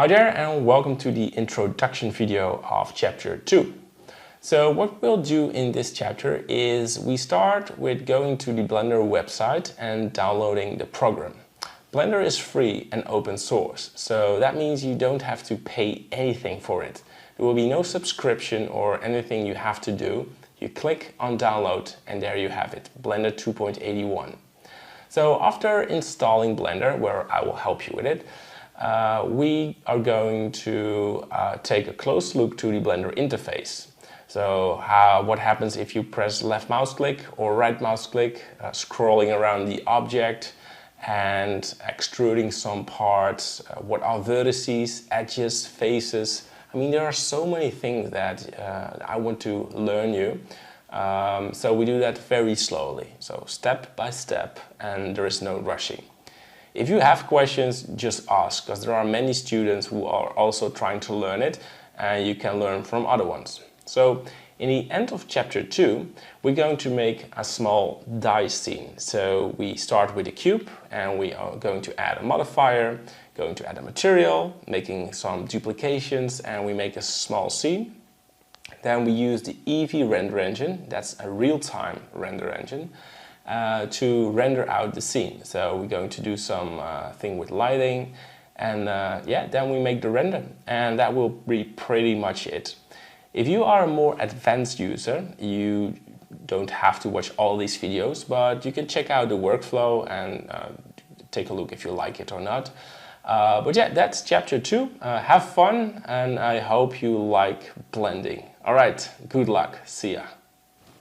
Hi there and welcome to the introduction video of chapter 2. So what we'll do in this chapter is we start with going to the Blender website and downloading the program. Blender is free and open source, so that means you don't have to pay anything for it. There will be no subscription or anything you have to do. You click on download and there you have it, Blender 2.81. So after installing Blender, where I will help you with it, we are going to take a close look to the Blender interface. So what happens if you press left mouse click or right mouse click, scrolling around the object and extruding some parts, what are vertices, edges, faces. I mean, there are so many things that I want to learn you. So we do that very slowly, so step by step, and there is no rushing. If you have questions, just ask, because there are many students who are also trying to learn it, and you can learn from other ones. So in the end of chapter 2, we're going to make a small die scene. So we start with a cube and we are going to add a modifier, going to add a material, making some duplications, and we make a small scene. Then we use the Eevee render engine, that's a real-time render engine, to render out the scene. So we're going to do some thing with lighting, and yeah, then we make the render, and that will be pretty much it. If you are a more advanced user, you don't have to watch all these videos, but you can check out the workflow and take a look if you like it or not. But yeah, that's chapter 2. Have fun, and I hope you like blending. All right, good luck. See ya.